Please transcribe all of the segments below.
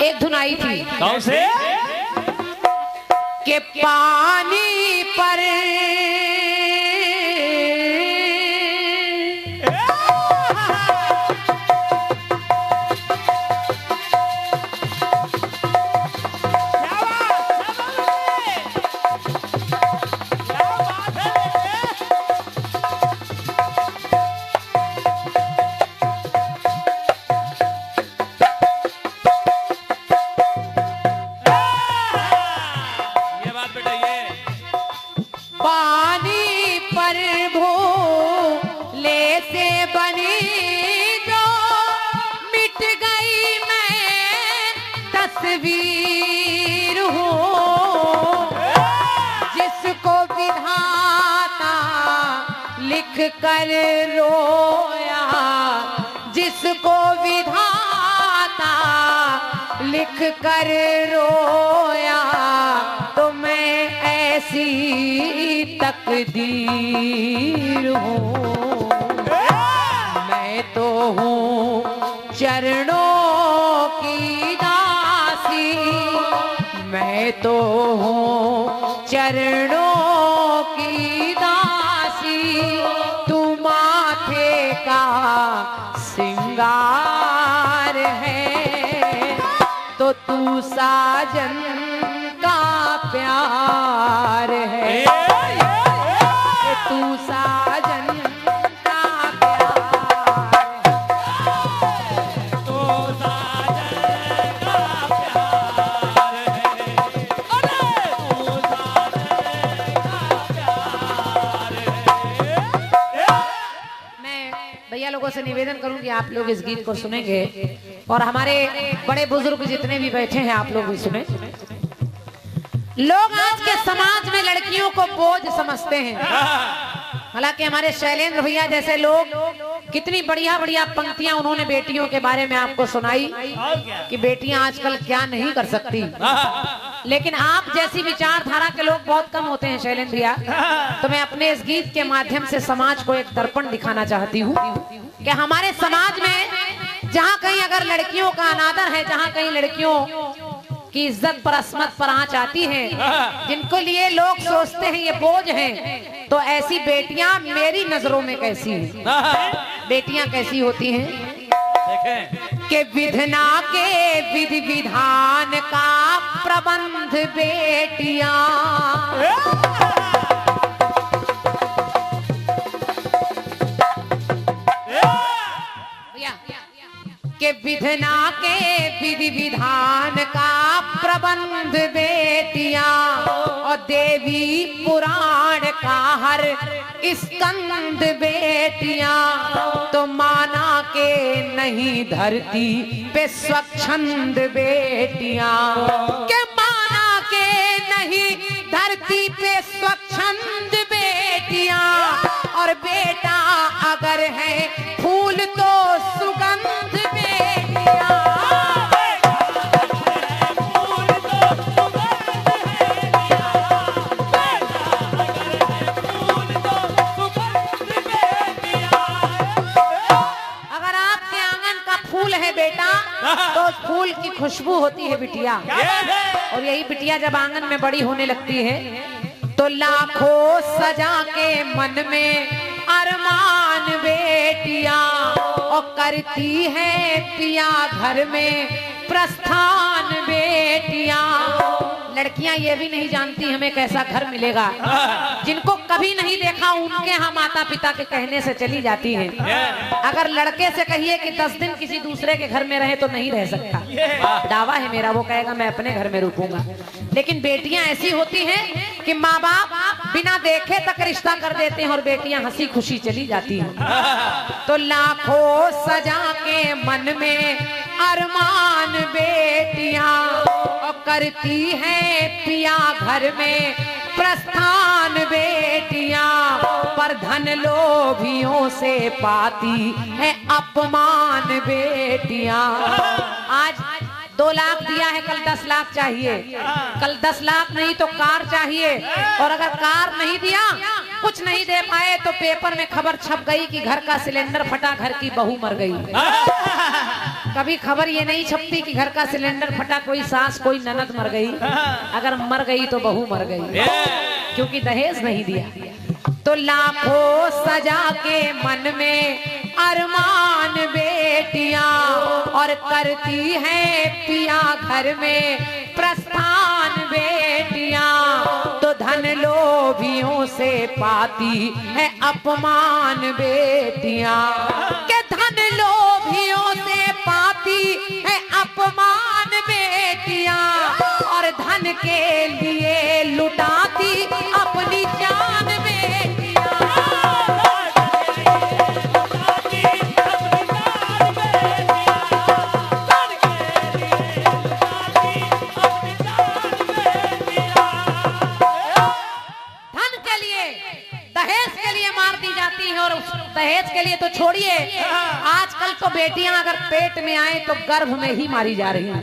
एक धुन आई थी कौन से? कि पानी पर पानी पर भोले से बनी जो मिट गई मैं तस्वीर हूँ, जिसको विधाता लिख कर रोया, जिसको विधाता लिख कर रोया, तो मैं ऐसी तकदीर हूँ। मैं तो हूँ चरणों की दासी, मैं तो हूँ चरणों की दासी, तू माथे का सिंगार है, तो तू साजन का प्यार है, तू साजन का प्यार है, तो साजन का प्यार है, अरे तू साजन का प्यार है। मैं भैया लोगों से निवेदन करूं कि आप लोग इस गीत को सुनेंगे और हमारे बड़े बुजुर्ग जितने भी बैठे हैं आप लोग भी सुने। लोग आज के समाज में लड़कियों को बोझ समझते हैं, हालांकि हमारे शैलेंद्र भैया जैसे लोग कितनी बढ़िया बढ़िया पंक्तियां उन्होंने बेटियों के बारे में आपको सुनाई कि बेटियां आजकल क्या नहीं कर सकती, लेकिन आप जैसी विचारधारा के लोग बहुत कम होते हैं शैलेंद्र भैया। तो मैं अपने इस गीत के माध्यम से समाज को एक दर्पण दिखाना चाहती हूँ कि हमारे समाज में जहाँ कहीं अगर लड़कियों का अनादर है, जहाँ कहीं लड़कियों की इज्जत पर अस्मत पर आंच आती है, जिनको लिए लोग सोचते हैं ये बोझ हैं, तो ऐसी बेटियां मेरी नजरों में कैसी हैं? बेटियां कैसी होती हैं कि विधना के विधि विधान का प्रबंध बेटियां, के विधना के विधि विधान का प्रबंध बेटियां, और देवी पुराण का हर स्कंद बेटियां, तो माना के नहीं धरती पे स्वच्छंद बेटियां, के माना के नहीं धरती पे स्वच्छंद बेटियां, और बेटा अगर है फूल तो सुगंध बेटियां, अगर आपके आंगन का फूल है बेटा तो फूल की खुशबू होती है बिटिया, और यही बिटिया जब आंगन में बड़ी होने लगती है तो लाखों सजा के मन में अरमान बेटियां, और करती है पिया घर में प्रस्थान बेटियां। लड़कियां ये भी नहीं जानती हमें कैसा घर मिलेगा, जिनको कभी नहीं देखा उनके यहाँ माता पिता के कहने से चली जाती हैं। अगर लड़के से कहिए कि 10 दिन किसी दूसरे के घर में रहे तो नहीं रह सकता, दावा है मेरा, वो कहेगा मैं अपने घर में रुकूंगा। लेकिन बेटियां ऐसी होती हैं कि माँ बाप बिना देखे तक रिश्ता कर देते हैं और बेटियां हंसी खुशी चली जाती हैं। तो लाखों सजा के मन में अरमान बेटियां, और करती है पिया घर में प्रस्थान बेटियां, पर धन लोभियों से पाती है अपमान बेटियां। आज 2 लाख दिया है, कल 10 लाख चाहिए, कल 10 लाख नहीं तो कार चाहिए, और अगर कार नहीं दिया, कुछ नहीं दे पाए तो पेपर में खबर छप गई कि घर का सिलेंडर फटा, घर की बहू मर गई। कभी खबर ये नहीं छपती कि घर का सिलेंडर फटा, कोई सास कोई ननद मर गई, अगर मर गई तो बहू मर गई, क्योंकि दहेज नहीं दिया। तो लाखों सजा के मन में अरमान बेटियां, और करती है पिया घर में प्रस्थान बेटियां, तो धन लोभियों से पाती है अपमान बेटियां, के धन लोभियों से पाती है अपमान बेटियां, और धन के लिए लुटाती अपनी जान बेटियां। और उस दहेज के लिए तो छोड़िए, आजकल तो बेटियां अगर पेट में आए तो गर्भ में ही मारी जा रही हैं।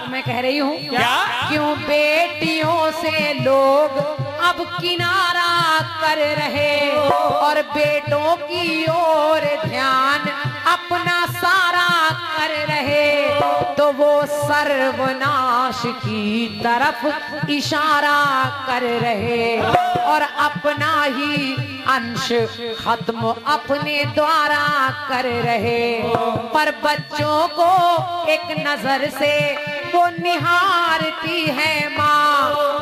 तो मैं कह रही हूँ, क्यों बेटियों से लोग अब किनारा कर रहे, और बेटों की ओर ध्यान अपना सारा कर रहे, तो वो सर्वनाश की तरफ इशारा कर रहे, और अपना ही अंश खत्म अपने द्वारा कर रहे। पर बच्चों को एक नजर से वो निहारती है माँ,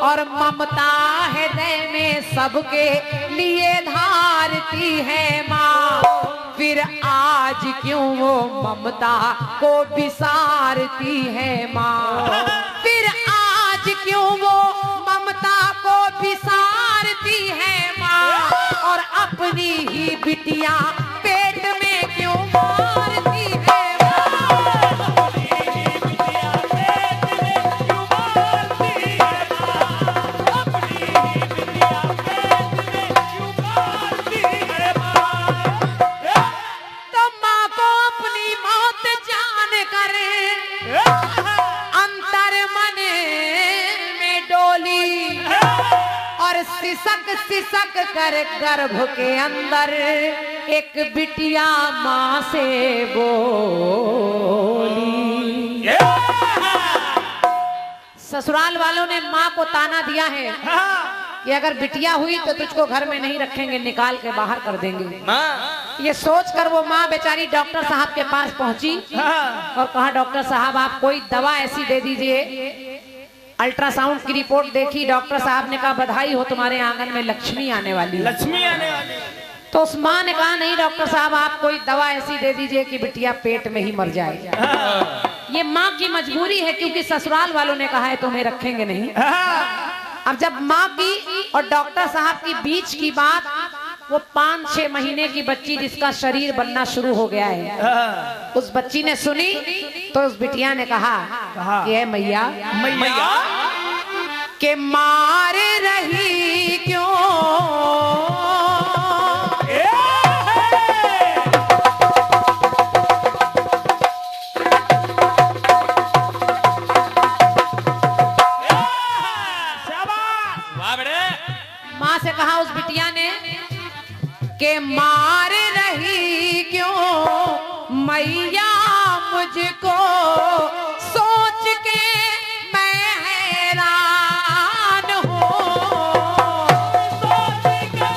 और ममता हृदय में सबके लिए धारती है माँ। फिर आज क्यों वो ममता को विसारती है माँ, फिर आज क्यों वो ममता को विसारती है माँ, और अपनी ही बिटिया पेट में क्यों मारती है। सिसक कर गर्भ के अंदर एक बिटिया माँ से बोली। ससुराल वालों ने माँ को ताना दिया है कि अगर बिटिया हुई तो तुझको घर में नहीं रखेंगे, निकाल के बाहर कर देंगे। ये सोचकर वो माँ बेचारी डॉक्टर साहब के पास पहुंची और कहा, डॉक्टर साहब आप कोई दवा ऐसी दे दीजिए। अल्ट्रासाउंड की रिपोर्ट देखी, डॉक्टर साहब ने कहा बधाई हो, तुम्हारे आंगन में लक्ष्मी आने वाली है। लक्ष्मी आने वाली। तो उस माँ ने कहा, नहीं डॉक्टर साहब आप कोई दवा ऐसी दे दीजिए कि बिटिया पेट में ही मर जाए। ये माँ की मजबूरी है, क्योंकि ससुराल वालों ने कहा है तुम्हें रखेंगे नहीं। अब जब माँ की और डॉक्टर साहब की बीच की बात, वो 5-6 महीने की बच्ची जिसका शरीर बनना शुरू हो गया है, उस बच्ची ने सुनी तो उस बिटिया ने कहा कि मैया मैया के मार रही क्यों, माँ से कहा उस बिटिया ने के मार रही क्यों मैया मुझको, सोच के मैं हैरान हूँ, सोच के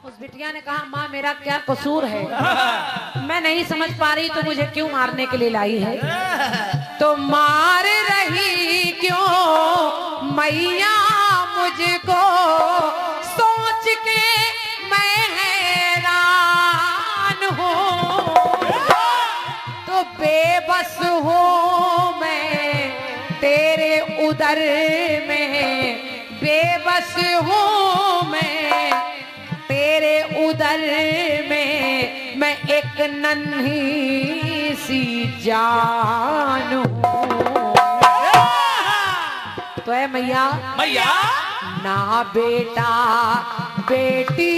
उस बिटिया ने कहा, माँ मेरा क्या कसूर है, मैं नहीं समझ पा रही तो मुझे क्यों मारने के लिए लाई है। तो मार रही क्यों मैया मुझको, सोच के मैं हैरान हूँ, तो बेबस हूँ मैं तेरे उदर में, बेबस हूँ मैं तेरे उदर में, मैं एक नन्ही सी जान हूँ। तो है मैया मैया ना बेटा बेटी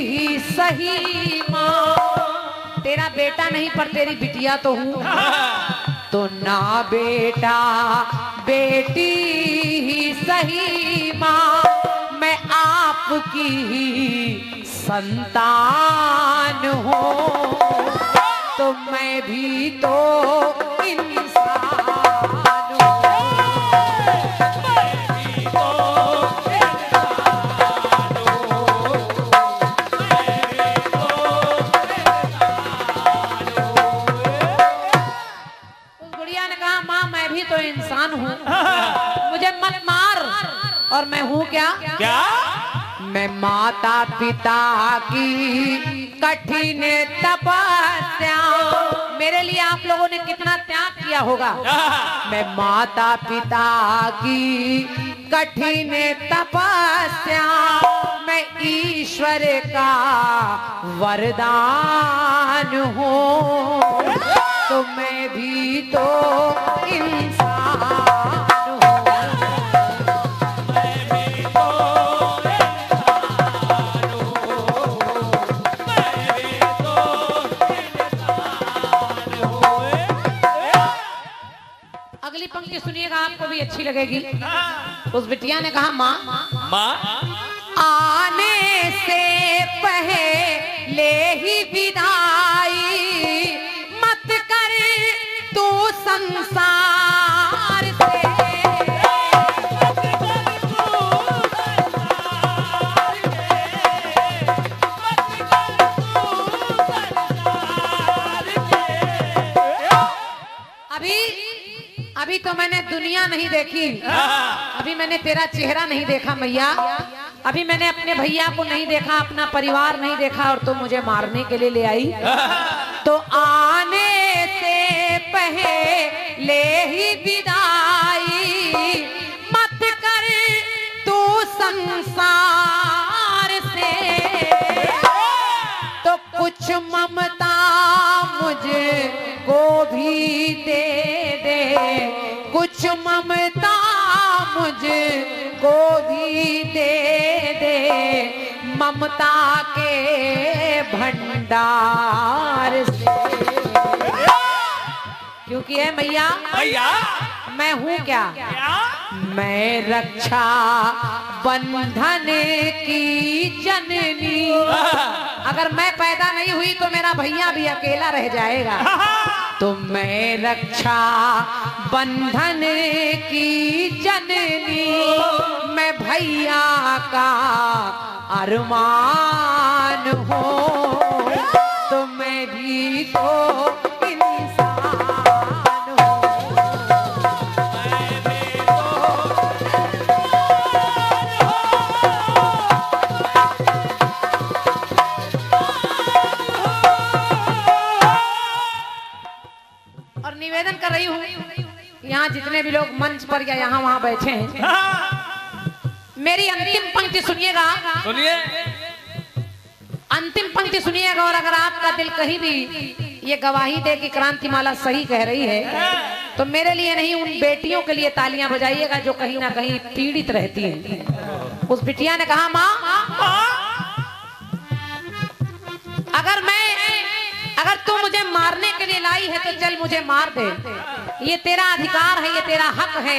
ही सही माँ, तेरा बेटा नहीं पर तेरी बिटिया तो हूँ, तो ना बेटा बेटी ही सही माँ, मैं आपकी ही संतान हूँ, तो मैं भी तो इंसान हूँ। उस गुड़िया ने कहा माँ मैं भी तो इंसान हूँ, मुझे मत मार। और मैं हूँ क्या? क्या? मैं माता पिता की कठिन तपस्या, मेरे लिए आप लोगों ने कितना त्याग किया होगा। मैं माता पिता की कठिन तपस्या, मैं ईश्वर का वरदान हूँ, तो मैं भी तो इंसान हूँ। अगली पंक्ति सुनिएगा, आपको भी अच्छी लगेगी। उस बिटिया ने कहा माँ माँ आने से पहले ही विदाई मत कर तू संसार से, अभी तो मैंने दुनिया नहीं देखी, अभी मैंने तेरा चेहरा नहीं देखा मैया, अभी मैंने अपने भैया को नहीं देखा, अपना परिवार नहीं देखा, और तुम मुझे मारने के लिए ले आई। तो आने से पहले ही विदाई मत कर तू संसार से, तो कुछ ममता मुझको भी दे दे, कुछ ममता मुझको भी दे दे, ममता के भंडार से। क्योंकि है मैया भैया मैं हूँ क्या? मैं रक्षा बंधन की जननी, अगर मैं पैदा नहीं हुई तो मेरा भैया भी अकेला रह जाएगा, तो मैं रक्षा बंधन की जननी, मैं भैया का अरमान हूँ, तो मैं भी तो निवेदन कर रही हूँ, यहाँ जितने भी लोग मंच पर या यहाँ वहाँ बैठे हैं, मेरी अंतिम पंक्ति सुनिएगा, सुनिए अंतिम पंक्ति सुनिएगा। और अगर आपका दिल कहीं भी ये गवाही दे कि क्रांतिमाला सही कह रही है, तो मेरे लिए नहीं उन बेटियों के लिए तालियां बजाइएगा जो कहीं ना कहीं पीड़ित रहती हैं। उस बिटिया ने कहा माँ अगर तू मुझे मारने के लिए लाई है तो चल मुझे मार दे, ये तेरा अधिकार है, ये तेरा हक है,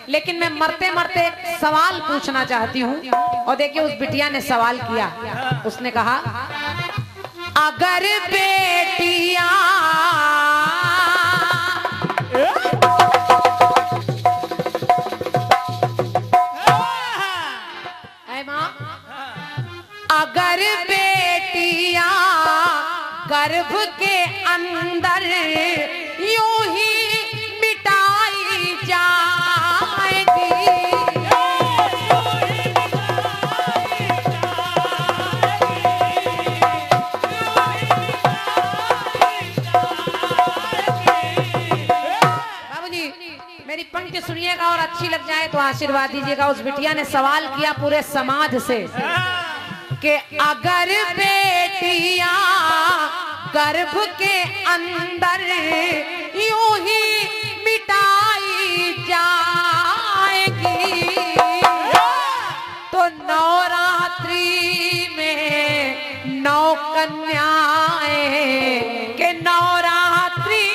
लेकिन मैं मरते मरते एक सवाल पूछना चाहती हूँ। और देखिए उस बिटिया ने सवाल किया, उसने कहा अगर बेटियां अगर बेटियां गर्भ के अंदर यूं ही मिटाई जाएगी, बाबूजी मेरी पंक्ति सुनिएगा और अच्छी लग जाए तो आशीर्वाद दीजिएगा। उस बिटिया ने सवाल किया पूरे समाज से कि अगर बेटियां गर्भ के अंदर यूं ही मिटाई जाएगी नवरात्रि में 9 कन्याएं के नवरात्रि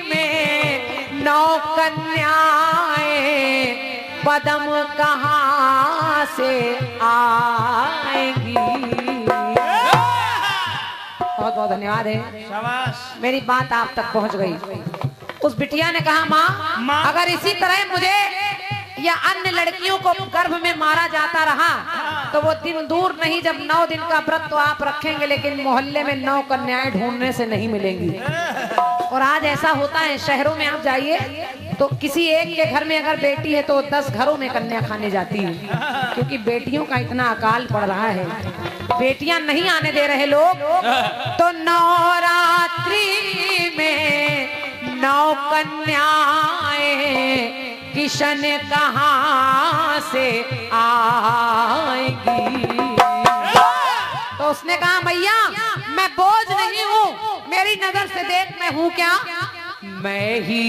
में 9 कन्याएं पदम कहाँ से आएंगी। बहुत बहुत धन्यवाद है, शाबाश। मेरी बात आप तक पहुंच गई। उस बिटिया ने कहा माँ, अगर इसी तरह मुझे या अन्य लड़कियों को गर्भ में मारा जाता रहा तो वो दिन दूर नहीं जब 9 दिन का व्रत तो आप रखेंगे, लेकिन मोहल्ले में 9 कन्याएं ढूंढने से नहीं मिलेंगी। और आज ऐसा होता है, शहरों में आप जाइए तो किसी एक के घर में अगर बेटी है तो 10 घरों में कन्या खाने जाती है, क्योंकि बेटियों का इतना अकाल पड़ रहा है, बेटियां नहीं आने दे रहे लोग। तो नवरात्रि में 9 कन्याएं किशन कहाँ से आएगी। तो उसने कहा मैया मैं बोझ नहीं हूँ, मेरी नजर से देख मैं हूँ क्या, मैं ही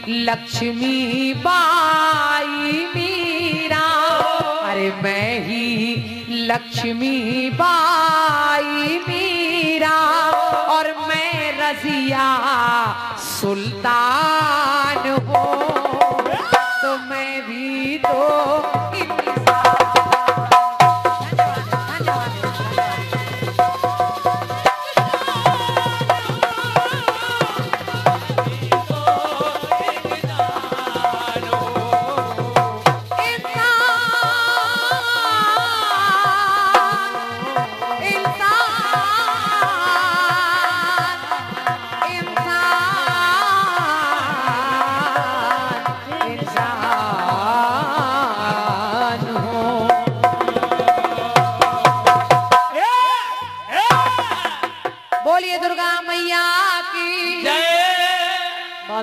लक्ष्मी बाई मीरा। अरे मैं ही लक्ष्मी बाई मीरा और मैं रजिया सुल्तान हूँ।